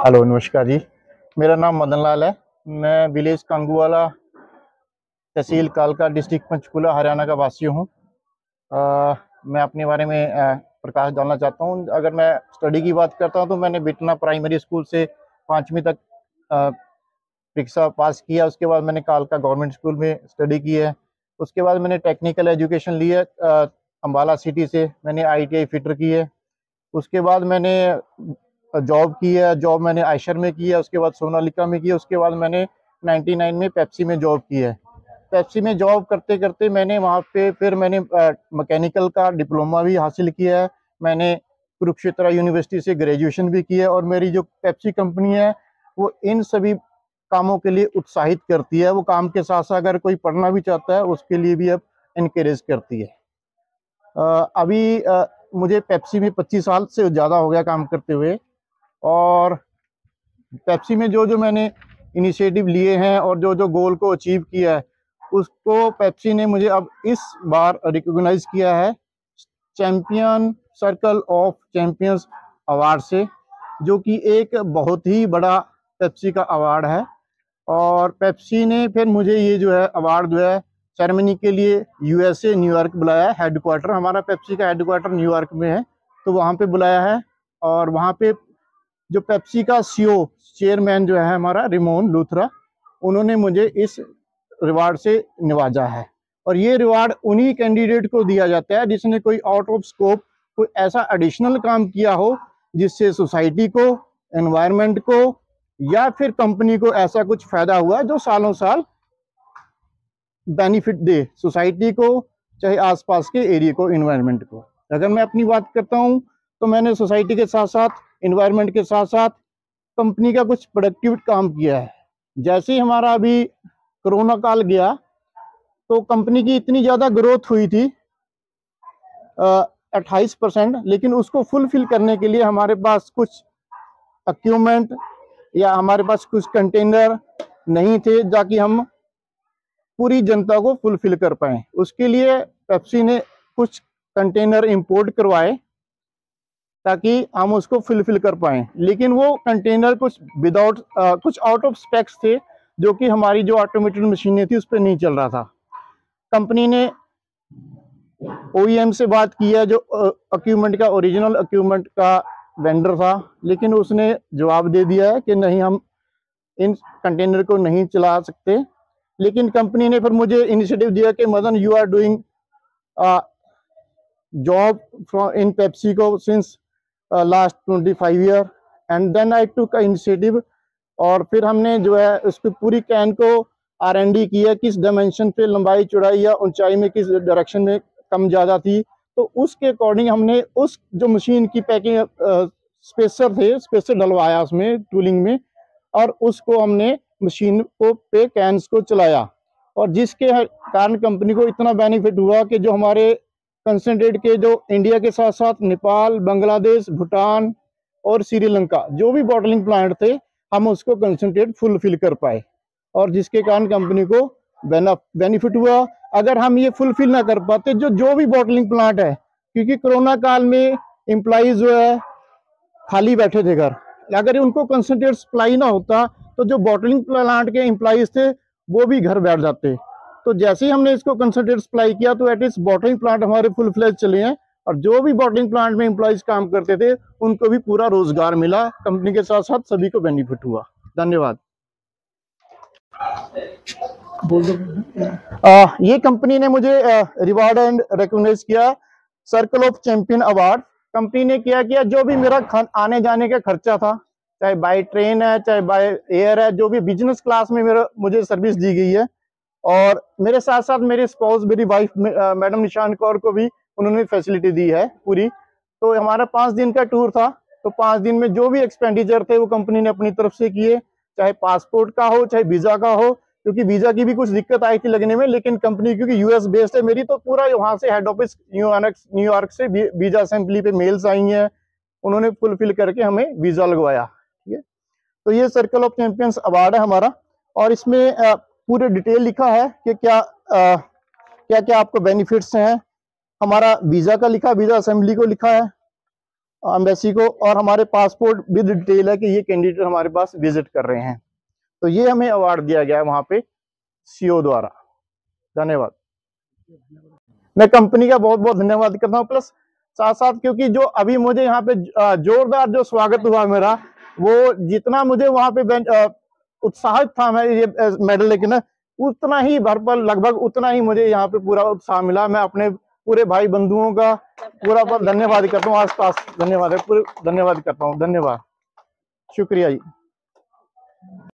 Hello, नमस्कार जी। मेरा नाम मदन लाल है। मैं विलेज कांगूवाला, तहसील कालका, डिस्ट्रिक्ट पंचकुला, हरियाणा का वासी हूँ। मैं अपने बारे में प्रकाश डालना चाहता हूँ। अगर मैं स्टडी की बात करता हूँ तो मैंने बिटना प्राइमरी स्कूल से 5वीं तक परीक्षा पास किया। उसके बाद मैंने कालका गवर्नमेंट स्कूल में स्टडी की है। उसके बाद मैंने टेक्निकल एजुकेशन ली है। अम्बाला सिटी से मैंने ITI फिटर की है। उसके बाद मैंने जॉब की है। जॉब मैंने आयशर में की है, उसके बाद सोनालिका में की है, उसके बाद मैंने 99 में पेप्सी में जॉब की है। पेप्सी में जॉब करते करते मैंने वहाँ पे फिर मैंने मैकेनिकल का डिप्लोमा भी हासिल किया है। मैंने कुरुक्षेत्र यूनिवर्सिटी से ग्रेजुएशन भी की है। और मेरी जो पेप्सी कंपनी है वो इन सभी कामों के लिए उत्साहित करती है। वो काम के साथ साथ अगर कोई पढ़ना भी चाहता है उसके लिए भी अब इनकरेज करती है। अभी मुझे पेप्सी में 25 साल से ज़्यादा हो गया काम करते हुए। और पेप्सी में जो जो मैंने इनिशिएटिव लिए हैं और जो जो गोल को अचीव किया है उसको पेप्सी ने मुझे अब इस बार रिकॉग्नाइज किया है champion circle of champions award से, जो कि एक बहुत ही बड़ा पेप्सी का अवार्ड है। और पेप्सी ने फिर मुझे ये जो है अवार्ड जो है सेरेमनी के लिए USA न्यूयॉर्क बुलाया है। हेडक्वार्टर हमारा पेप्सी का हेडक्वार्टर न्यूयॉर्क में है, तो वहाँ पे बुलाया है। और वहाँ पे जो पेप्सी का CEO चेयरमैन जो है हमारा रिमोन लूथरा, उन्होंने मुझे इस रिवार्ड से नवाजा है। और ये रिवार्ड उन्हीं कैंडिडेट को दिया जाता है जिसने कोई आउट ऑफ स्कोप कोई ऐसा एडिशनल काम किया हो जिससे सोसाइटी को, एनवायरनमेंट को या फिर कंपनी को ऐसा कुछ फायदा हुआ जो सालों साल बेनिफिट दे सोसाइटी को, चाहे आसपास के एरिया को, एनवायरनमेंट को। अगर मैं अपनी बात करता हूँ तो मैंने सोसाइटी के साथ साथ, एनवायरनमेंट के साथ साथ कंपनी का कुछ प्रोडक्टिव काम किया है। जैसे ही हमारा अभी कोरोना काल गया तो कंपनी की इतनी ज़्यादा ग्रोथ हुई थी 28%, लेकिन उसको फुलफिल करने के लिए हमारे पास कुछ इक्विपमेंट या हमारे पास कुछ कंटेनर नहीं थे ताकि हम पूरी जनता को फुलफिल कर पाए। उसके लिए पेप्सी ने कुछ कंटेनर इंपोर्ट करवाए ताकि हम उसको फुलफिल कर पाए। लेकिन वो कंटेनर कुछ विदाउट कुछ आउट ऑफ स्पेक्स थे, जो कि हमारी जो ऑटोमेटेड मशीनें थी उस पर नहीं चल रहा था। कंपनी ने OEM से बात की है, जो इक्विपमेंट का, ओरिजिनल इक्विपमेंट का वेंडर था, लेकिन उसने जवाब दे दिया है कि नहीं, हम इन कंटेनर को नहीं चला सकते। लेकिन कंपनी ने फिर मुझे इनिशिएटिव दिया कि Madan, you are doing job in PepsiCo since last 25 year and then I took initiative. और फिर हमने जो है उसकी पूरी कैन को R&D किया, किस डायमेंशन पे, लंबाई, चौड़ाई या ऊंचाई में किस डायरेक्शन में कम ज़्यादा थी, तो उसके अकॉर्डिंग हमने उस जो मशीन की पैकिंग स्पेसर थे, स्पेसर डलवाया उसमें टूलिंग में, और उसको हमने मशीन को पे कैंस को चलाया। और जिसके कारण कंपनी को इतना बेनिफिट हुआ कि जो हमारे कंसंट्रेट के, जो इंडिया के साथ साथ नेपाल, बांग्लादेश, भूटान और श्रीलंका जो भी बॉटलिंग प्लांट थे, हम उसको कंसंट्रेट फुलफिल कर पाए। और जिसके कारण कंपनी को बेनिफिट हुआ। अगर हम ये फुलफिल ना कर पाते जो भी बॉटलिंग प्लांट है, क्योंकि कोरोना काल में एम्प्लॉइज जो है खाली बैठे थे घर, अगर उनको कंसंट्रेट सप्लाई ना होता तो जो बॉटलिंग प्लांट के एम्प्लॉइज थे वो भी घर बैठ जाते। तो जैसे ही हमने इसको कंसंट्रेट सप्लाई किया तो एटलीस्ट बॉटलिंग प्लांट हमारे फुल फ्लेज चले हैं। और जो भी बॉटलिंग प्लांट में एम्प्लॉइज काम करते थे उनको भी पूरा रोजगार मिला, कंपनी के साथ साथ सभी को बेनिफिट हुआ। धन्यवाद। ये कंपनी ने मुझे रिवार्ड एंड रिकॉग्नाइज किया, circle of champion award. Company ने क्या किया, जो भी मेरा आने जाने का खर्चा था, चाहे बाय ट्रेन है चाहे बाय एयर है, जो भी बिजनेस क्लास में मुझे सर्विस दी गई है। और मेरे साथ साथ मेरे स्पाउस, मेरी वाइफ मैडम निशान कौर को भी उन्होंने फैसिलिटी दी है पूरी। तो हमारा 5 दिन का टूर था, तो 5 दिन में जो भी एक्सपेंडिचर थे वो कंपनी ने अपनी तरफ से किए, चाहे पासपोर्ट का हो चाहे वीजा का हो, क्योंकि वीजा की भी कुछ दिक्कत आई थी लगने में। लेकिन कंपनी क्योंकि US बेस्ड है मेरी, तो पूरा वहाँ से हेड ऑफिस न्यूयॉर्क से वीजा असेंबली पे मेल्स आई हैं, उन्होंने फुलफिल करके हमें वीजा लगवाया। ठीक है, तो ये सर्कल ऑफ चैंपियंस अवार्ड है हमारा। और इसमें पूरे डिटेल लिखा है कि क्या क्या क्या आपको बेनिफिट्स हैं। हमारा वीजा का लिखा, वीजा असेंबली को लिखा है, एम्बेसी को, और हमारे पासपोर्ट विद डिटेल है कि ये कैंडिडेट हमारे पास विजिट कर रहे हैं। तो ये हमें अवार्ड दिया गया है वहाँ पे सीओ द्वारा। धन्यवाद। मैं कंपनी का बहुत बहुत धन्यवाद करता हूँ, प्लस साथ साथ क्योंकि जो अभी मुझे यहाँ पे जोरदार जो स्वागत हुआ मेरा, वो जितना मुझे वहाँ पे उत्साहित था मैं ये मेडल लेके ना, उतना ही भरपल लगभग उतना ही मुझे यहाँ पे पूरा उत्साह मिला। मैं अपने पूरे भाई बंधुओं का पूरा पर धन्यवाद करता हूँ, आसपास धन्यवाद है, पूरे धन्यवाद करता हूँ। धन्यवाद, शुक्रिया जी।